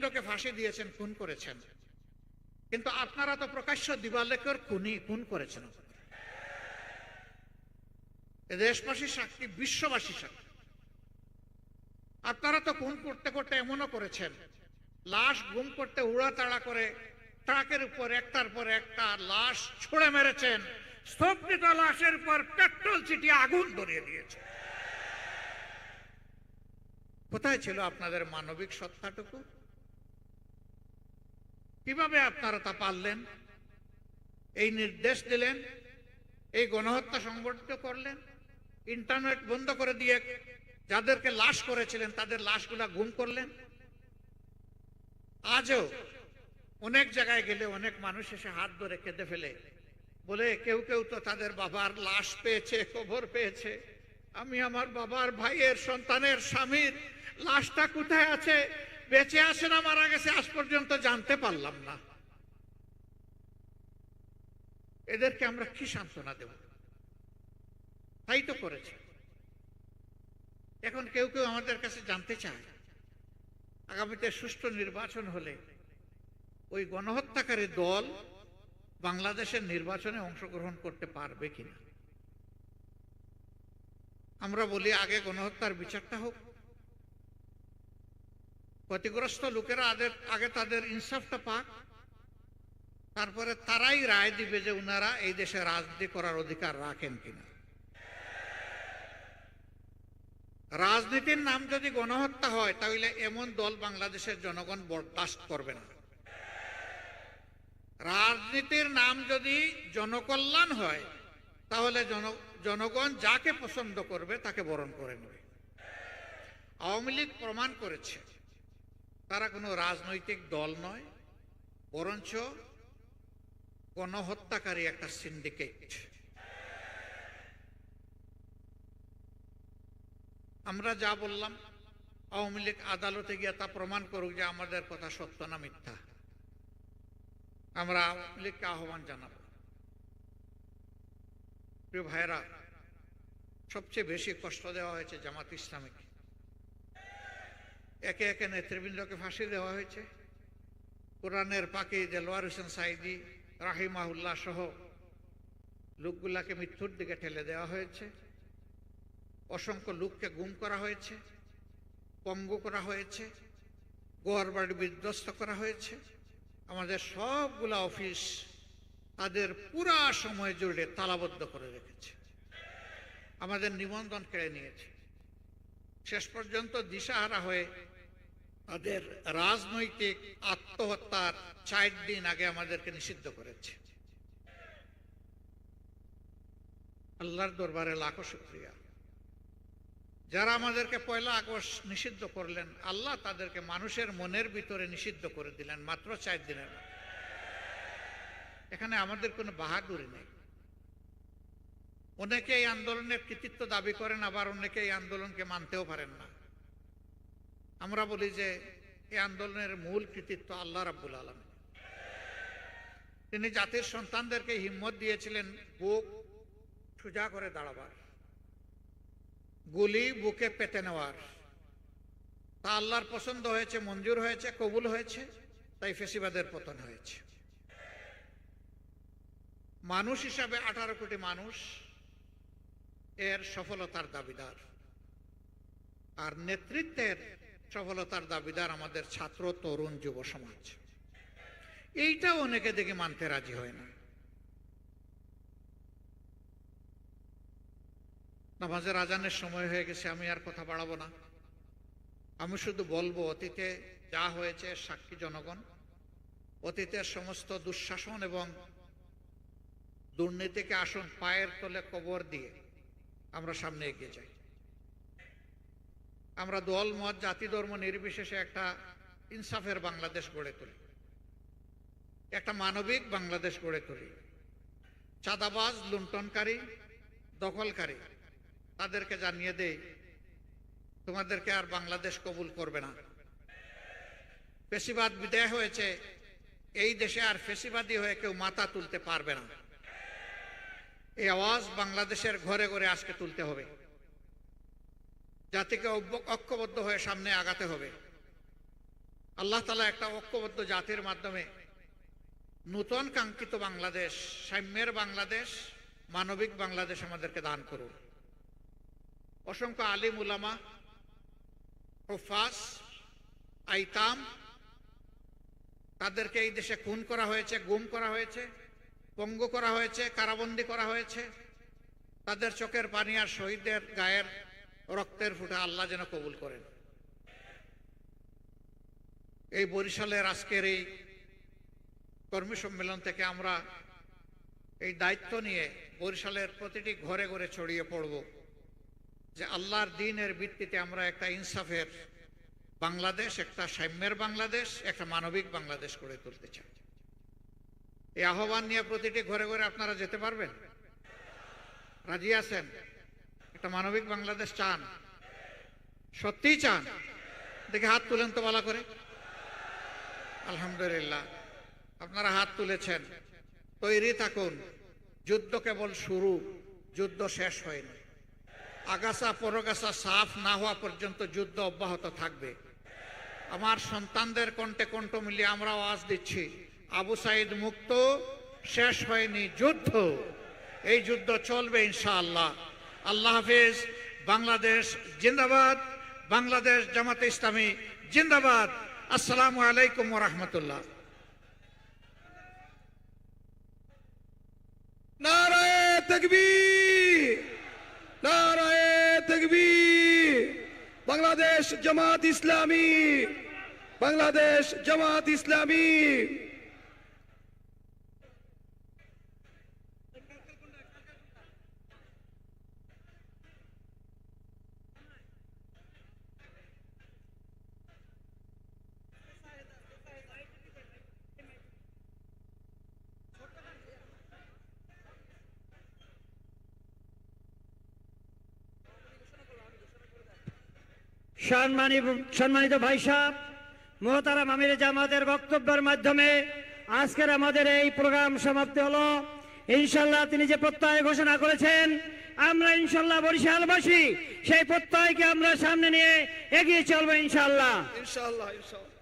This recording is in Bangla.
লোকে ফাঁসি দিয়েছেন, খুন করেছেন, কিন্তু আপনারা তো প্রকাশ্য দিবালোকের খুন করেছেন। দেশবাসী সাক্ষী, বিশ্ববাসী সাক্ষী। আপনারা তো খুন করতে করতে এমনও করেছেন, লাশ গুম করতে উড়াতাড়া করে ট্রাকের উপর একটার পর একটা লাশ ছুঁড়ে মেরেছেন, স্তব্ধ লাশের উপর পেট্রোল ছিটিয়ে আগুন ধরিয়ে দিয়েছে। কোথায় ছিল আপনাদের মানবিক সত্তাটুকু? কিভাবে আপনারা তা পারলেন? এই নির্দেশ দিলেন, এই গণহত্যা সংগঠিত করলেন, ইন্টারনেট বন্ধ করে দিয়ে যাদেরকে লাশ করেছিলেন তাদের লাশগুলা গুম করলেন। আজও অনেক জায়গায় গেলে অনেক মানুষ এসে হাত ধরে কেঁদে ফেলে, বলে কেউ কেউ তো তাদের বাবার লাশ পেয়েছে, কবর পেয়েছে। আমি আমার বাবার, ভাইয়ের, সন্তানের, স্বামীর লাশটা কোথায় আছে, বেঁচে আছে না মারা গেছে, আজ পর্যন্ত জানতে পারলাম না। এদেরকে আমরা কি সান্ত্বনা দেব? তাই তো করেছে। এখন কেউ কেউ আমাদের কাছে জানতে চায়, আগামীতে সুষ্ঠু নির্বাচন হলে ওই গণহত্যাকারী দল বাংলাদেশের নির্বাচনে অংশগ্রহণ করতে পারবে কিনা। আমরা বলি আগে গণহত্যার বিচারটা হোক, ক্ষতিগ্রস্ত লোকেরা আগে তাদের ইনসাফটা পাক, তারপরে তারাই রায় দিবে যে উনারা এই দেশে রাজনীতি করার অধিকার রাখেন কিনা। রাজনীতির নাম যদি গণহত্যা হয় তাহলে এমন দল বাংলাদেশের জনগণ বরদাস্ত করবে না। রাজনীতির নাম যদি জনকল্যাণ হয় তাহলে জনগণ যাকে পছন্দ করবে তাকে বরণ করে নেবে। আওয়ামী লীগ প্রমাণ করেছে তারা কোনো রাজনৈতিক দল নয়, বরঞ্চ গণহত্যাকারী একটা সিন্ডিকেট। আমরা যা বললাম, আওয়ামী লীগ আদালতে গিয়ে তা প্রমাণ করুক যে আমাদের কথা সত্য না মিথ্যা। আমরা আওয়ামী লীগকে আহ্বান জানাব, প্রিয় ভাইরা, সবচেয়ে বেশি কষ্ট দেওয়া হয়েছে জামাত ইসলামীকে। একে একে নেতৃবৃন্দকে ফাঁসি দেওয়া হয়েছে। কোরআনের পাখি দেলোয়ার হোসেন সাইদি রাহিমাহুল্লাহ সহ লোকগুলাকে মৃত্যুর দিকে ঠেলে দেওয়া হয়েছে। অসংখ্য লোককে গুম করা হয়েছে, পঙ্গু করা হয়েছে, ঘরবাড়ি বিধ্বস্ত করা হয়েছে। আমাদের সবগুলা অফিস তাদের পুরা সময় জুড়ে তালাবদ্ধ করে রেখেছে, আমাদের নিবন্ধন কেড়ে নিয়েছে। শেষ পর্যন্ত দিশাহারা হয়ে তাদের রাজনৈতিক আত্মহত্যার 4 দিন আগে আমাদেরকে নিষিদ্ধ করেছে। আল্লাহর দরবারে লাখো শুকরিয়া। যারা আমাদেরকে 1 আগস্ট নিষিদ্ধ করলেন, আল্লাহ তাদেরকে মানুষের মনের ভিতরে নিষিদ্ধ করে দিলেন মাত্র 4 দিনের। এখানে আমাদের কোনো বাহাদুরি নেই। অনেকে এই আন্দোলনের কৃতিত্ব দাবি করেন, আবার অনেকে এই আন্দোলনকে মানতেও পারেন না। আমরা বলি যে এই আন্দোলনের মূল কৃতিত্ব আল্লাহ রাব্বুল আলামিন। তিনি জাতির সন্তানদেরকে হিম্মত দিয়েছিলেন বুক সোজা করে দাঁড়াবার, গুলি বুকে পেতে নেওয়ার। তা আল্লাহর পছন্দ হয়েছে, মঞ্জুর হয়েছে, কবুল হয়েছে, তাই ফেসিবাদের পতন হয়েছে। মানুষ হিসাবে 18 কোটি মানুষ এর সফলতার দাবিদার, আর নেতৃত্বের সফলতার দাবিদার আমাদের ছাত্র, তরুণ, যুব সমাজ। এইটা অনেকে দেখে মানতে রাজি হয় না। নামাজের আজানের সময় হয়ে গেছে, আমি আর কথা বাড়াবো না। আমি শুধু বলবো, অতীতে যা হয়েছে সাক্ষী জনগণ। অতীতের সমস্ত দুঃশাসন এবং দুর্নীতিকে আসুন পায়ের তলে কবর দিয়ে আমরা সামনে এগিয়ে যাই। আমরা দল, মত, জাতি, ধর্ম নির্বিশেষে একটা ইনসাফের বাংলাদেশ গড়ে তুলি, একটা মানবিক বাংলাদেশ গড়ে তুলি। চাঁদাবাজ, লুণ্ঠনকারী, দখলকারী তাদেরকে জানিয়ে দেই তোমাদেরকে আর বাংলাদেশ কবুল করবে না। ফেসিবাদ বিদায় হয়েছে, এই দেশে আর ফেসিবাদী হয়ে কেউ মাথা তুলতে পারবে না। এই আওয়াজ বাংলাদেশের ঘরে ঘরে আজকে তুলতে হবে। জাতিকে ঐক্যবদ্ধ হয়ে সামনে আগাতে হবে। আল্লাহ তাআলা একটা ঐক্যবদ্ধ জাতির মাধ্যমে নূতন কাঙ্ক্ষিত বাংলাদেশ, সাম্যের বাংলাদেশ, মানবিক বাংলাদেশ আমাদেরকে দান করুন। অসংখ্য আলিম উলামা, হুফাজ, আইতাম, তাদেরকে এই দেশে খুন করা হয়েছে, গুম করা হয়েছে, পঙ্গু করা হয়েছে, কারাবন্দী করা হয়েছে। তাদের চোখের পানি আর শহীদদের গায়ের রক্তের ফোঁটা আল্লাহ যেন কবুল করেন। এই বরিশালের আজকের এই কর্মী সম্মেলন থেকে আমরা এই দায়িত্ব নিয়ে বরিশালের প্রতিটি ঘরে ঘরে ছড়িয়ে পড়ব যে আল্লাহর দ্বীনের ভিত্তিতে আমরা একটা ইনসাফের বাংলাদেশ, একটা সাম্যের বাংলাদেশ, একটা মানবিক বাংলাদেশ গড়ে তুলতে চাই। এই আহ্বান নিয়ে প্রতিটি ঘরে ঘরে আপনারা যেতে পারবেন? রাজি আছেন? একটা মানবিক বাংলাদেশ চান? সত্যিই চান? দেখে হাত তুলেন তো ভালো করে। আলহামদুলিল্লাহ, আপনারা হাত তুলেছেন। তৈরি থাকুন, যুদ্ধ কেবল শুরু, যুদ্ধ শেষ হয়নি। আগাছা পরগাছা সাফ না হওয়া পর্যন্ত যুদ্ধ অব্যাহত থাকবে। আমার সন্তানদের কণ্ঠে কণ্ঠ মিলিয়ে আমরা আওয়াজ দিচ্ছি, আবু সাইদ মুক্ত, শেষ হয়নি যুদ্ধ। এই যুদ্ধ চলবে ইনশাআল্লাহ। আল্লাহ হাফিজ। বাংলাদেশ জিন্দাবাদ, বাংলাদেশ জামাতে ইসলামী জিন্দাবাদ। আসসালামু আলাইকুম ওয়া রাহমাতুল্লাহ। নারায়ে তাকবীর, নারায়ে তাকবীর। বাংলাদেশ জামাত ইসলামী, বাংলাদেশ জামাত ইসলামী। সম্মানিত ভাই সাহেব, মোহতারাম আমির জামাতের বক্তব্যের মাধ্যমে আজকের আমাদের এই প্রোগ্রাম সমাপ্তি হলো। ইনশাল্লাহ তিনি যে প্রত্যয় ঘোষণা করেছেন, আমরা ইনশাল্লাহ বরিশালবাসী সেই প্রত্যয়কে আমরা সামনে নিয়ে এগিয়ে চলবো ইনশাল্লাহ। ইনশাআল্লাহ, ইনশাআল্লাহ।